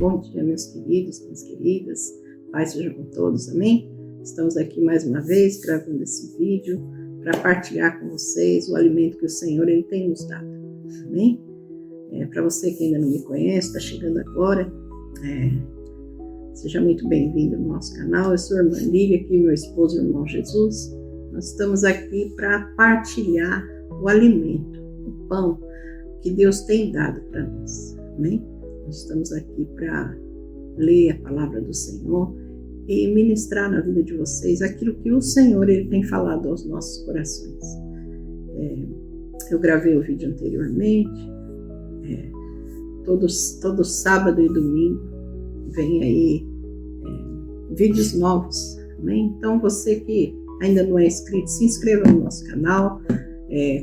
Bom dia, meus queridos, minhas queridas. Paz seja com todos, amém? Estamos aqui mais uma vez gravando esse vídeo para partilhar com vocês o alimento que o Senhor ele tem nos dado, amém? Para você que ainda não me conhece, está chegando agora, seja muito bem-vindo no nosso canal. Eu sou a irmã Lília, aqui meu esposo, o irmão Jesus. Nós estamos aqui para partilhar o alimento, o pão que Deus tem dado para nós, amém? Nós estamos aqui para ler a palavra do Senhor e ministrar na vida de vocês aquilo que o Senhor ele tem falado aos nossos corações. Eu gravei o vídeo anteriormente, todo sábado e domingo vem aí vídeos novos, amém? Então você que ainda não é inscrito, se inscreva no nosso canal,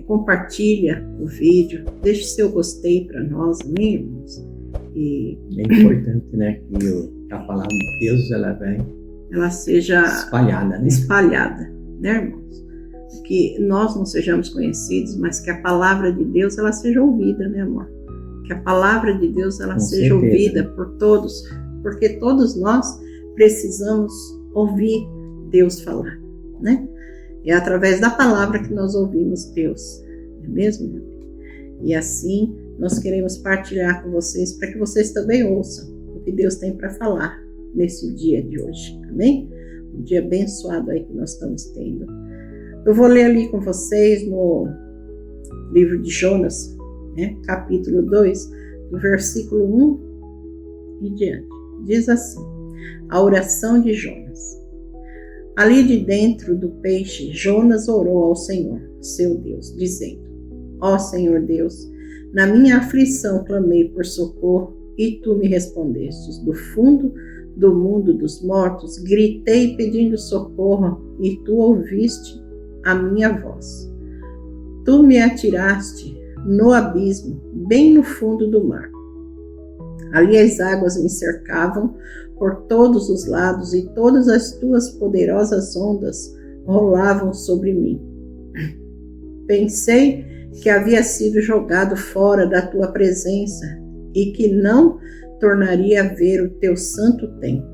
compartilha o vídeo, deixe seu gostei para nós, amém, irmãos? E é importante, né, que a palavra de Deus ela seja espalhada, né, irmãos? Que nós não sejamos conhecidos, mas que a palavra de Deus ela seja ouvida, né, amor? Que a palavra de Deus ela seja ouvida por todos, porque todos nós precisamos ouvir Deus falar, né? É através da palavra que nós ouvimos Deus, não é mesmo, meu bem? E assim nós queremos partilhar com vocês para que vocês também ouçam o que Deus tem para falar nesse dia de hoje, amém? Um dia abençoado aí que nós estamos tendo. Eu vou ler ali com vocês no livro de Jonas, né, capítulo 2, do versículo 1 e diante. Diz assim: a oração de Jonas. Ali de dentro do peixe, Jonas orou ao Senhor, seu Deus, dizendo: ó Senhor Deus, na minha aflição clamei por socorro e tu me respondestes. Do fundo do mundo dos mortos gritei pedindo socorro e tu ouviste a minha voz. Tu me atiraste no abismo, bem no fundo do mar. Ali as águas me cercavam por todos os lados e todas as tuas poderosas ondas rolavam sobre mim. Pensei que havia sido jogado fora da tua presença e que não tornaria a ver o teu santo templo.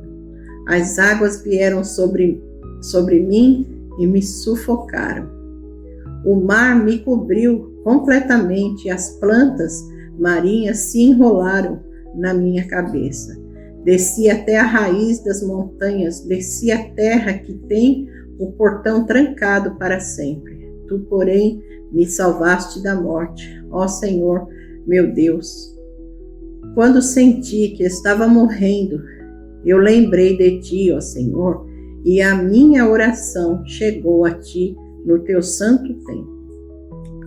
As águas vieram sobre mim e me sufocaram. O mar me cobriu completamente e as plantas marinhas se enrolaram na minha cabeça. Desci até a raiz das montanhas, desci a terra que tem o portão trancado para sempre. Tu, porém, me salvaste da morte, ó Senhor, meu Deus. Quando senti que estava morrendo, eu lembrei de ti, ó Senhor, e a minha oração chegou a ti no teu santo templo.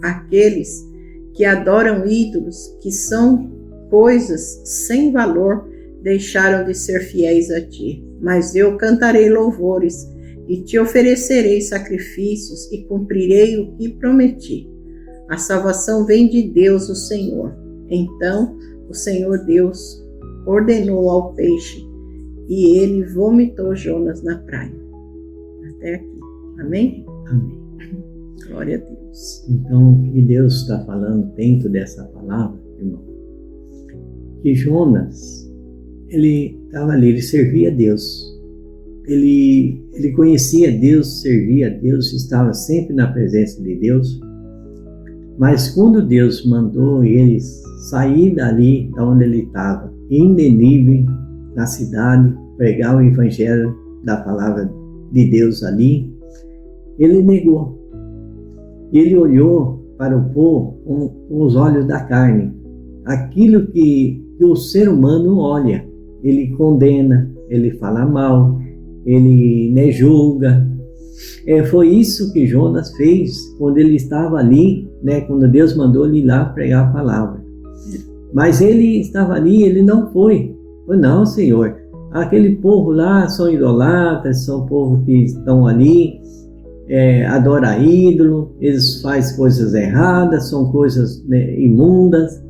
Aqueles que adoram ídolos, que são coisas sem valor, deixaram de ser fiéis a ti. Mas eu cantarei louvores e te oferecerei sacrifícios e cumprirei o que prometi. A salvação vem de Deus, o Senhor. Então o Senhor Deus ordenou ao peixe e ele vomitou Jonas na praia. Até aqui. Amém? Amém. Glória a Deus. Então, o que Deus está falando dentro dessa palavra, irmão? Que Jonas, ele estava ali, ele servia a Deus. Ele conhecia Deus, servia a Deus, estava sempre na presença de Deus. Mas quando Deus mandou ele sair dali, da onde ele estava, em Nínive, na cidade, pregar o evangelho da palavra de Deus ali, ele negou. Ele olhou para o povo com os olhos da carne. Aquilo que o ser humano olha, ele condena, ele fala mal, ele julga. Foi isso que Jonas fez quando ele estava ali, né, quando Deus mandou ele ir lá pregar a palavra. Mas ele estava ali, ele não foi. Não, Senhor, aquele povo lá são idolatras, são povo que estão ali, adora ídolo, eles fazem coisas erradas, são coisas, né, imundas.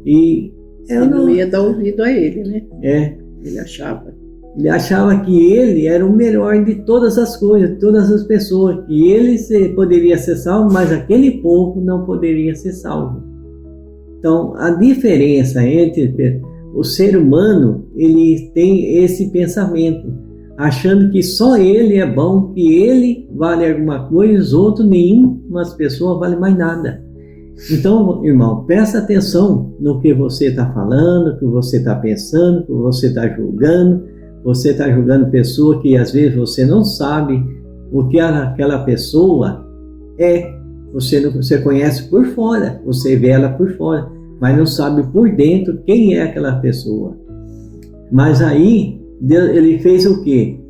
E eu não ia dar ouvido a ele, né? Ele achava que ele era o melhor de todas as coisas, de todas as pessoas, que ele poderia ser salvo, mas aquele povo não poderia ser salvo. Então, a diferença entre o ser humano, ele tem esse pensamento, achando que só ele é bom, que ele vale alguma coisa e os outros, nenhuma pessoa vale mais nada. Então, irmão, presta atenção no que você está falando, no que você está pensando, no que você está julgando. Você está julgando pessoa que às vezes você não sabe o que aquela pessoa é. Você conhece por fora, você vê ela por fora, mas não sabe por dentro quem é aquela pessoa. Mas aí, Deus, ele fez o quê?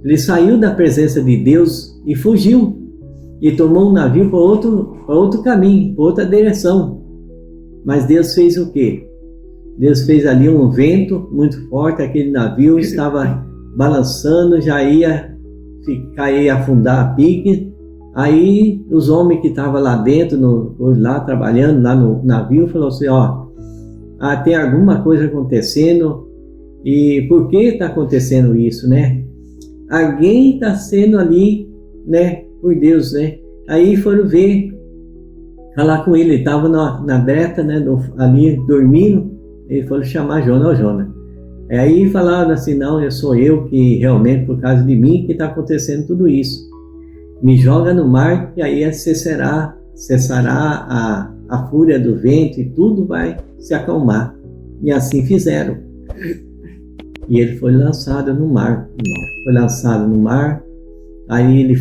Ele saiu da presença de Deus e fugiu. E tomou um navio para outro caminho, para outra direção. Mas Deus fez o quê? Deus fez ali um vento muito forte, aquele navio estava balançando, já ia afundar a pique. Aí os homens que estavam lá dentro, lá trabalhando, lá no navio, falaram assim, tem alguma coisa acontecendo, e por que está acontecendo isso, né? Alguém está sendo ali, né, por Deus, né? Aí foram falar com ele estava na breta, né, ali dormindo, ele foi chamar Jonas. Aí falaram assim, não, sou eu que realmente, por causa de mim, que está acontecendo tudo isso. Me joga no mar e aí cessará a fúria do vento e tudo vai se acalmar. E assim fizeram. E ele foi lançado no mar. Foi lançado no mar, aí ele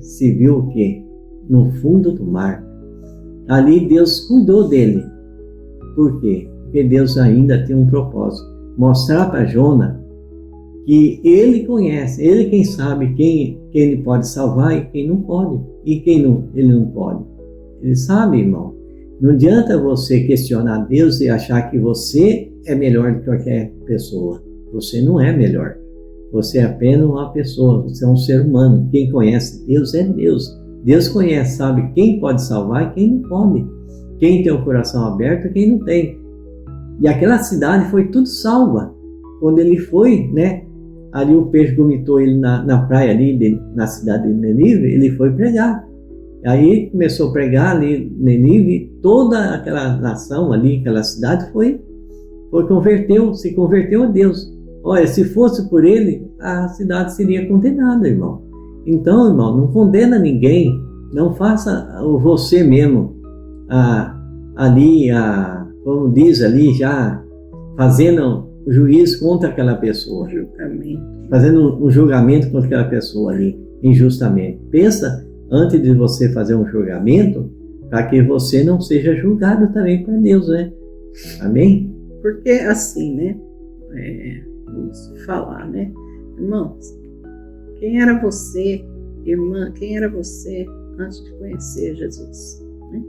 se viu o quê? No fundo do mar. Ali Deus cuidou dele. Por quê? Porque Deus ainda tem um propósito. Mostrar para Jonas que ele conhece, ele quem sabe quem ele pode salvar e quem não pode. E quem ele não pode. Ele sabe, irmão. Não adianta você questionar Deus e achar que você é melhor do que qualquer pessoa. Você não é melhor. Você é apenas uma pessoa, você é um ser humano. Quem conhece Deus é Deus. Deus conhece, sabe quem pode salvar e quem não pode. Quem tem o coração aberto e quem não tem. E aquela cidade foi tudo salva. Quando ele foi, né? Ali o peixe vomitou ele na praia ali, na cidade de Nínive, ele foi pregar. Aí começou a pregar ali em Nínive, toda aquela nação ali, aquela cidade se converteu a Deus. Olha, se fosse por ele, a cidade seria condenada, irmão. Então, irmão, não condena ninguém, não faça você mesmo como diz ali, já fazendo juízo contra aquela pessoa. Fazendo um julgamento contra aquela pessoa ali, injustamente. Pensa antes de você fazer um julgamento, para que você não seja julgado também por Deus, né? Amém? Porque assim, né? Vamos falar, né? Irmãos, quem era você, irmã, quem era você antes de conhecer Jesus? Né?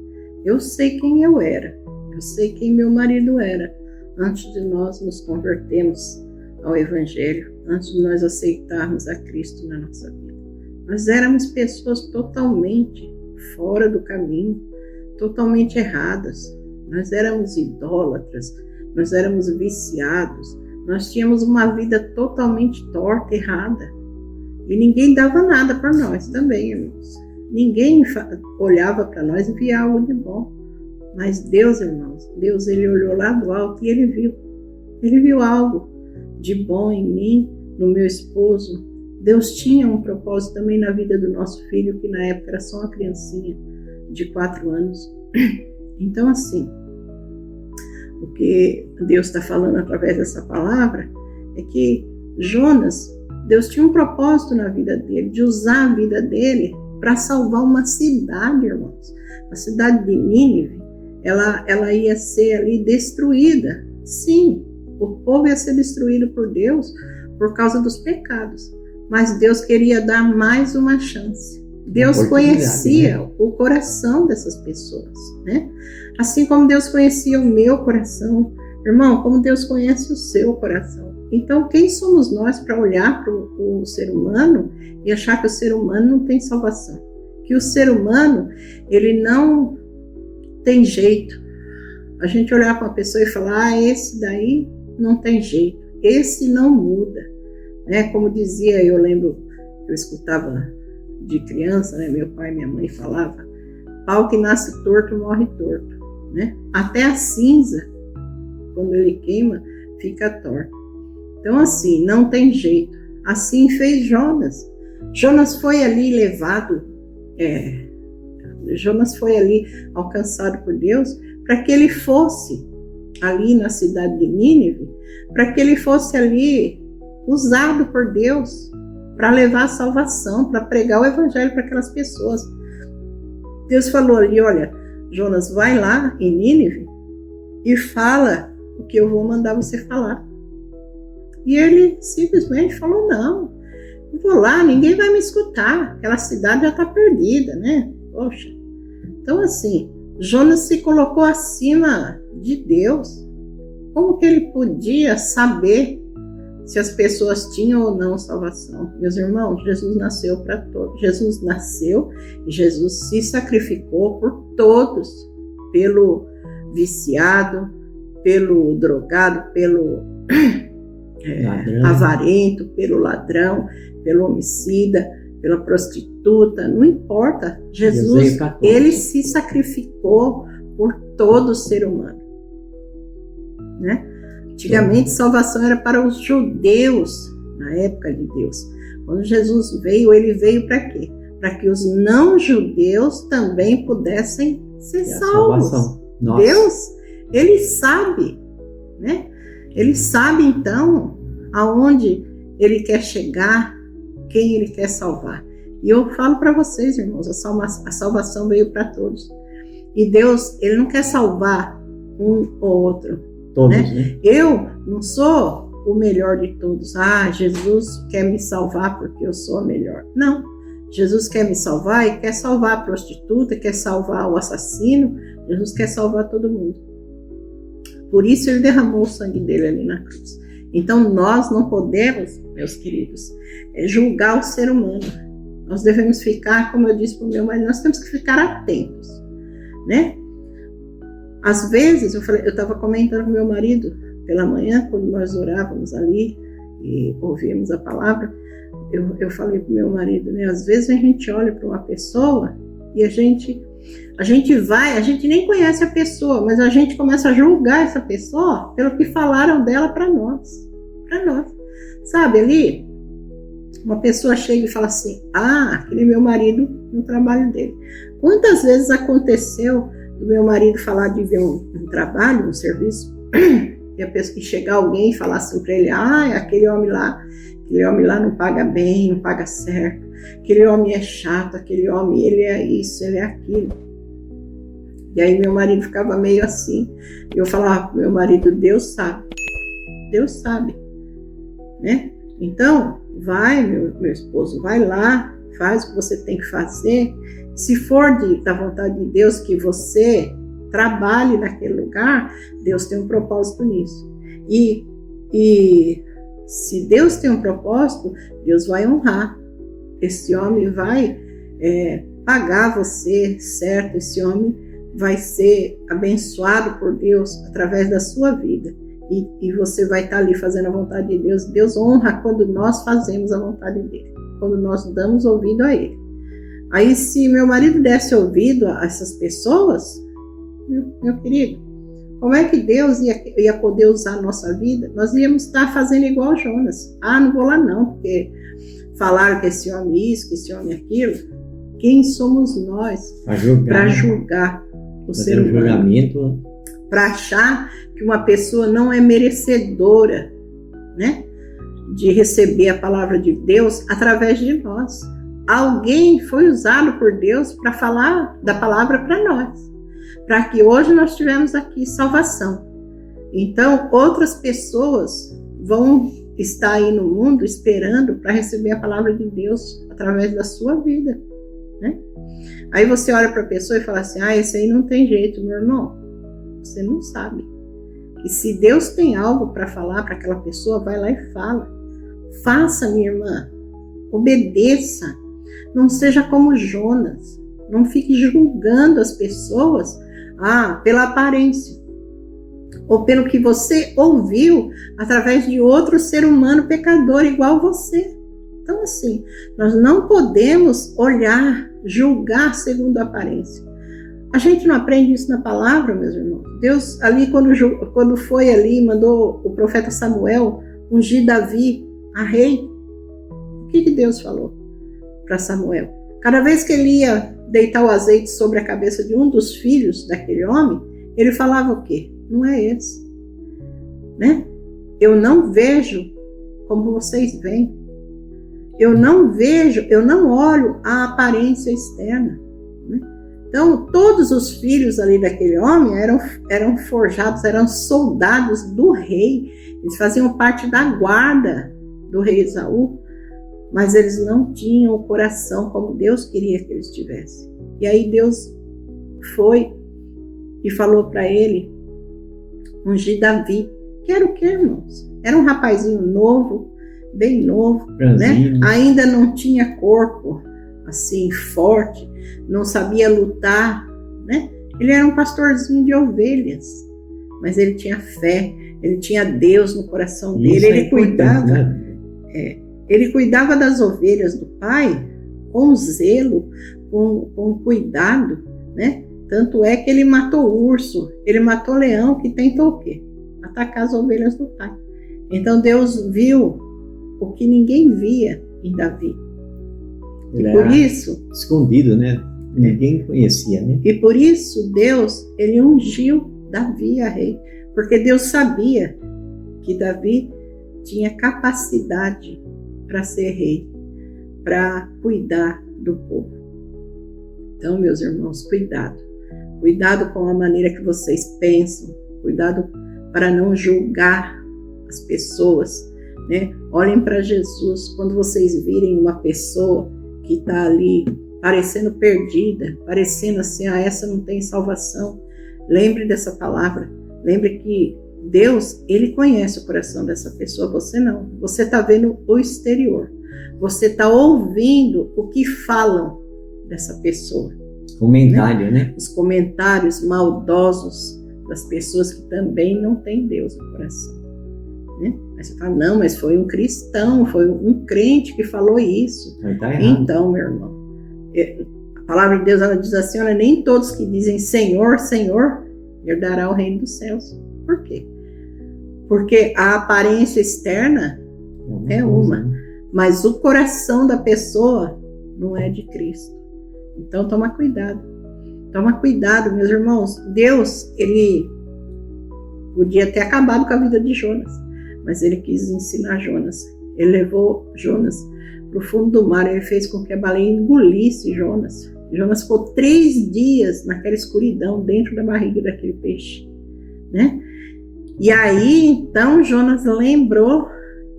Eu sei quem eu era, eu sei quem meu marido era, antes de nós nos convertermos ao Evangelho, antes de nós aceitarmos a Cristo na nossa vida. Nós éramos pessoas totalmente fora do caminho, totalmente erradas. Nós éramos idólatras, nós éramos viciados, nós tínhamos uma vida totalmente torta, errada. E ninguém dava nada para nós também, irmãos. Ninguém olhava para nós e via algo de bom. Mas Deus, irmãos, Deus, ele olhou lá do alto e ele viu. Ele viu algo de bom em mim, no meu esposo. Deus tinha um propósito também na vida do nosso filho, que na época era só uma criancinha de 4 anos. Então, assim, o que Deus está falando através dessa palavra é que Jonas, Deus tinha um propósito na vida dele, de usar a vida dele para salvar uma cidade, irmãos. A cidade de Nínive, ela ia ser ali destruída. Sim, o povo ia ser destruído por Deus por causa dos pecados. Mas Deus queria dar mais uma chance. Deus conhecia o coração dessas pessoas, né? Assim como Deus conhecia o meu coração, irmão, como Deus conhece o seu coração. Então, quem somos nós para olhar para o ser humano e achar que o ser humano não tem salvação? Que o ser humano, ele não tem jeito. A gente olhar para uma pessoa e falar, esse daí não tem jeito, esse não muda. Né? Como dizia, eu lembro, eu escutava de criança, né? Meu pai e minha mãe falavam, pau que nasce torto, morre torto. Né? Até a cinza, quando ele queima, fica torta. Então, assim, não tem jeito. Assim fez Jonas. Jonas foi ali levado, Jonas foi ali alcançado por Deus para que ele fosse ali na cidade de Nínive, para que ele fosse ali usado por Deus para levar a salvação, para pregar o evangelho para aquelas pessoas. Deus falou ali, olha, Jonas, vai lá em Nínive e fala o que eu vou mandar você falar. E ele simplesmente falou, não, eu vou lá, ninguém vai me escutar, aquela cidade já está perdida, né? Poxa. Então, assim, Jonas se colocou acima de Deus. Como que ele podia saber se as pessoas tinham ou não salvação? Meus irmãos, Jesus nasceu para todos. Jesus nasceu e Jesus se sacrificou por todos, pelo viciado, pelo drogado, pelo avarento, pelo ladrão, pelo homicida, pela prostituta, não importa. Jesus, ele se sacrificou por todo ser humano, né? Antigamente, salvação era para os judeus, na época de Deus. Quando Jesus veio, ele veio para quê? Para que os não-judeus também pudessem ser salvos. Deus, ele sabe, né? Ele sabe, então, aonde ele quer chegar, quem ele quer salvar. E eu falo para vocês, irmãos, a salvação veio para todos. E Deus, ele não quer salvar um ou outro. Todos, né? Eu não sou o melhor de todos. Jesus quer me salvar porque eu sou a melhor. Não. Jesus quer me salvar e quer salvar a prostituta, quer salvar o assassino. Jesus quer salvar todo mundo. Por isso ele derramou o sangue dele ali na cruz. Então nós não podemos, meus queridos, julgar o ser humano. Nós devemos ficar, como eu disse para o meu marido, nós temos que ficar atentos, né? Às vezes, eu estava comentando com meu marido pela manhã, quando nós orávamos ali e ouvíamos a palavra, eu falei para o meu marido, né? Às vezes a gente olha para uma pessoa e a gente nem conhece a pessoa, mas a gente começa a julgar essa pessoa pelo que falaram dela para nós. Sabe, ali, uma pessoa chega e fala assim, aquele meu marido no trabalho dele. Quantas vezes aconteceu do meu marido falar de ver um trabalho, um serviço, e chegar alguém e falar assim para ele, aquele homem lá não paga bem, não paga certo, aquele homem é chato, aquele homem, ele é isso, ele é aquilo. E aí meu marido ficava meio assim, eu falava pro meu marido, Deus sabe, né? Então, vai, meu esposo, vai lá, faz o que você tem que fazer. Se for da vontade de Deus que você trabalhe naquele lugar, Deus tem um propósito nisso. E se Deus tem um propósito, Deus vai honrar. Esse homem vai pagar você, certo? Esse homem vai ser abençoado por Deus através da sua vida. E você vai estar ali fazendo a vontade de Deus. Deus honra quando nós fazemos a vontade dele, quando nós damos ouvido a ele. Aí, se meu marido desse ouvido a essas pessoas, meu querido, como é que Deus ia poder usar a nossa vida? Nós íamos estar fazendo igual Jonas. Não vou lá não, porque falaram que esse homem isso, que esse homem aquilo. Quem somos nós para julgar o ser humano? Para achar que uma pessoa não é merecedora, né, de receber a palavra de Deus através de nós. Alguém foi usado por Deus para falar da palavra para nós, para que hoje nós tivemos aqui salvação. Então, outras pessoas vão estar aí no mundo esperando para receber a palavra de Deus através da sua vida, né? Aí você olha para a pessoa e fala assim, esse aí não tem jeito, meu irmão. Você não sabe. E se Deus tem algo para falar para aquela pessoa, vai lá e fala. Faça, minha irmã. Obedeça. Não seja como Jonas. Não fique julgando as pessoas pela aparência. Ou pelo que você ouviu através de outro ser humano pecador igual você. Então, assim, nós não podemos olhar, julgar segundo a aparência. A gente não aprende isso na palavra, meus irmãos. Deus ali, quando foi ali, mandou o profeta Samuel ungir Davi a rei. O que Deus falou para Samuel? Cada vez que ele ia deitar o azeite sobre a cabeça de um dos filhos daquele homem, ele falava o quê? Não é esse, né? Eu não vejo como vocês veem. Eu não vejo, eu não olho a aparência externa, né? Então, todos os filhos ali daquele homem eram forjados, eram soldados do rei. Eles faziam parte da guarda do rei Esaú, mas eles não tinham o coração como Deus queria que eles tivessem. E aí Deus foi e falou para ele ungir Davi, que era o quê, irmãos? Era um rapazinho novo, bem novo, né? Ainda não tinha corpo assim forte, não sabia lutar, né? Ele era um pastorzinho de ovelhas, mas ele tinha fé, ele tinha Deus no coração dele, ele cuidava, ele cuidava das ovelhas do pai com zelo, com cuidado, né? Tanto é que ele matou o urso, ele matou o leão, que tentou o quê? Atacar as ovelhas do pai. Então Deus viu o que ninguém via em Davi. E por isso, escondido, né? Ninguém conhecia, né? E por isso Deus, ele ungiu Davi a rei, porque Deus sabia que Davi tinha capacidade para ser rei, para cuidar do povo. Então, meus irmãos, cuidado com a maneira que vocês pensam, cuidado para não julgar as pessoas, né? Olhem para Jesus. Quando vocês virem uma pessoa que está ali parecendo perdida, parecendo assim, essa não tem salvação, lembre dessa palavra, lembre que Deus, ele conhece o coração dessa pessoa, você não. Você está vendo o exterior, você está ouvindo o que falam dessa pessoa. Comentário, né? Os comentários maldosos das pessoas que também não têm Deus no coração, né? Aí você fala, não, mas foi um cristão, foi um crente que falou isso. Tá então, meu irmão, a palavra de Deus, ela diz assim, olha, nem todos que dizem Senhor, Senhor, herdará o reino dos céus. Por quê? Porque a aparência externa é uma, mas o coração da pessoa não é de Cristo. Então toma cuidado, meus irmãos. Deus, ele podia ter acabado com a vida de Jonas, mas ele quis ensinar Jonas. Ele levou Jonas para o fundo do mar, ele fez com que a baleia engolisse Jonas. Jonas ficou 3 dias naquela escuridão dentro da barriga daquele peixe, né? E aí, então, Jonas lembrou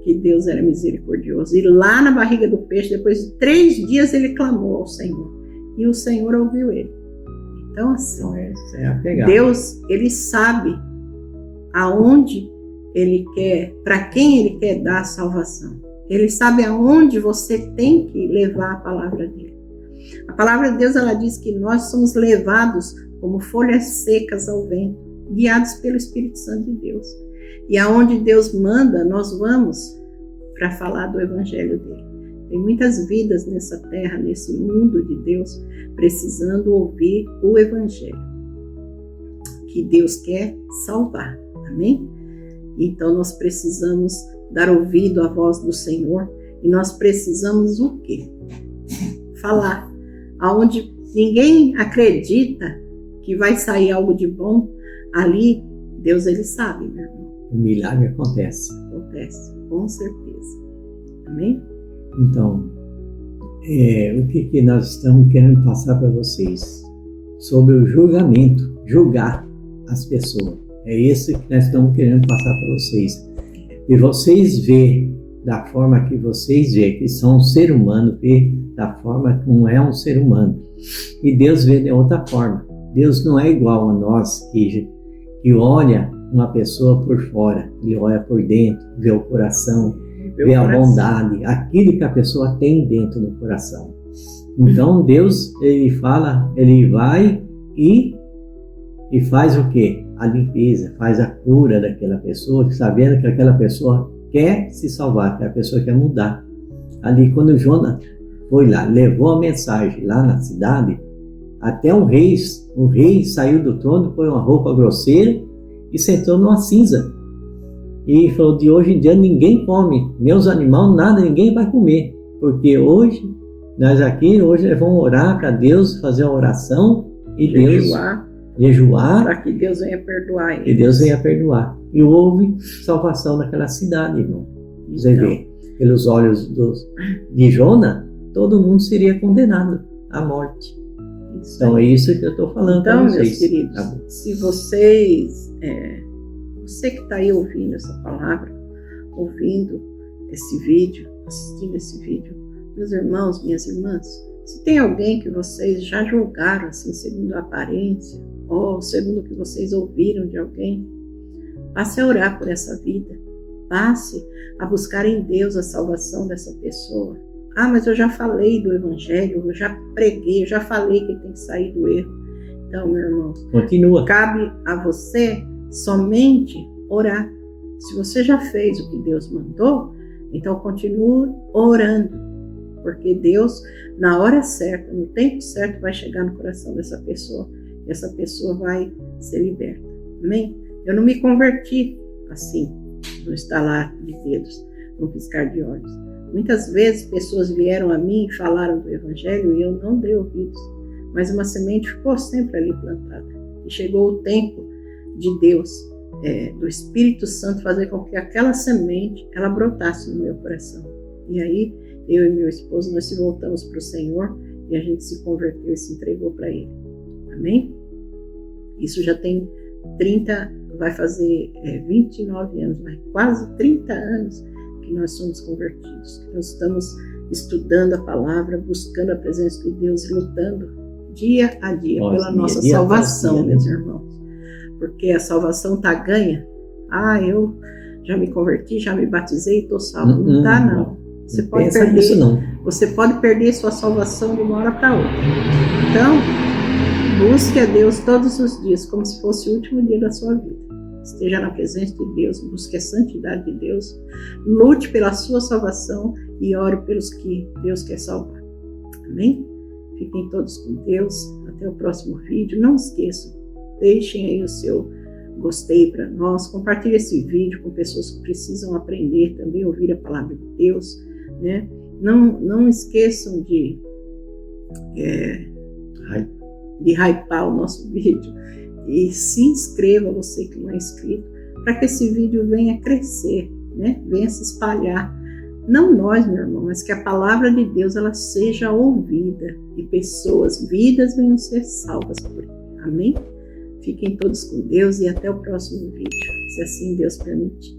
que Deus era misericordioso. E lá na barriga do peixe, depois de 3 dias, ele clamou ao Senhor. E o Senhor ouviu ele. Então, assim, Deus, ele sabe aonde ele quer, para quem ele quer dar a salvação. Ele sabe aonde você tem que levar a palavra dele. A palavra de Deus, ela diz que nós somos levados como folhas secas ao vento, guiados pelo Espírito Santo de Deus. E aonde Deus manda, nós vamos para falar do evangelho dele. Tem muitas vidas nessa terra, nesse mundo de Deus, precisando ouvir o evangelho que Deus quer salvar. Amém? Então nós precisamos dar ouvido à voz do Senhor e nós precisamos o quê? Falar. Aonde ninguém acredita que vai sair algo de bom, ali Deus, ele sabe, meu irmão. O milagre acontece. Acontece, com certeza. Amém? Então, o que nós estamos querendo passar para vocês? Sobre o julgamento, julgar as pessoas. É isso que nós estamos querendo passar para vocês. E vocês vê da forma que vocês vê, que são um ser humano, vê da forma como é um ser humano. E Deus vê de outra forma. Deus não é igual a nós que olha uma pessoa por fora, ele olha por dentro, vê o coração, vê a bondade, aquilo que a pessoa tem dentro do coração. Então Deus, ele fala, ele vai e faz o quê? A limpeza, faz a cura daquela pessoa, sabendo que aquela pessoa quer se salvar, que a pessoa quer mudar. Ali quando Jonas foi lá, levou a mensagem lá na cidade, Até o rei saiu do trono, pôs uma roupa grosseira e sentou numa cinza. E falou, de hoje em dia ninguém come, nem os animais, nada, ninguém vai comer. Porque hoje, nós vamos orar para Deus, fazer uma oração e jejuar para que Deus venha perdoar eles. Que Deus venha perdoar. E houve salvação naquela cidade, irmão. Você vê, pelos olhos de Jonas, todo mundo seria condenado à morte. Então é isso que eu estou falando para vocês. Meus queridos, se vocês, você que está aí ouvindo essa palavra, ouvindo esse vídeo, assistindo esse vídeo, meus irmãos, minhas irmãs, se tem alguém que vocês já julgaram assim, segundo a aparência, ou segundo o que vocês ouviram de alguém, passe a orar por essa vida, passe a buscar em Deus a salvação dessa pessoa. Ah, mas eu já falei do Evangelho, eu já preguei, eu já falei que ele tem que sair do erro. Então, meu irmão, continua. Cabe a você somente orar. Se você já fez o que Deus mandou, então continue orando, porque Deus, na hora certa, no tempo certo, vai chegar no coração dessa pessoa e essa pessoa vai ser liberta. Amém? Eu não me converti assim, no estalar de dedos, no piscar de olhos. Muitas vezes pessoas vieram a mim e falaram do Evangelho e eu não dei ouvidos, mas uma semente ficou sempre ali plantada. E chegou o tempo de Deus, do Espírito Santo, fazer com que aquela semente ela brotasse no meu coração. E aí, eu e meu esposo, nós se voltamos para o Senhor e a gente se converteu e se entregou para Ele. Amém? Isso já tem vai fazer 29 anos, mas quase 30 anos que nós somos convertidos. Nós estamos estudando a palavra, buscando a presença de Deus e lutando dia a dia pela nossa salvação, meus irmãos. Porque a salvação está ganha. Ah, eu já me converti, já me batizei e estou salvo. Não está, não. Você pode perder isso, não. Você pode perder sua salvação de uma hora para outra. Então, busque a Deus todos os dias, como se fosse o último dia da sua vida. Esteja na presença de Deus, busque a santidade de Deus, lute pela sua salvação e ore pelos que Deus quer salvar. Amém? Fiquem todos com Deus. Até o próximo vídeo. Não esqueçam, deixem aí o seu gostei para nós. Compartilhe esse vídeo com pessoas que precisam aprender também, ouvir a palavra de Deus, né? Não esqueçam de hypar o nosso vídeo. E se inscreva, você que não é inscrito, para que esse vídeo venha crescer, né? Venha se espalhar. Não nós, meu irmão, mas que a palavra de Deus ela seja ouvida e pessoas, vidas venham ser salvas por ele. Amém? Fiquem todos com Deus e até o próximo vídeo, se assim Deus permitir.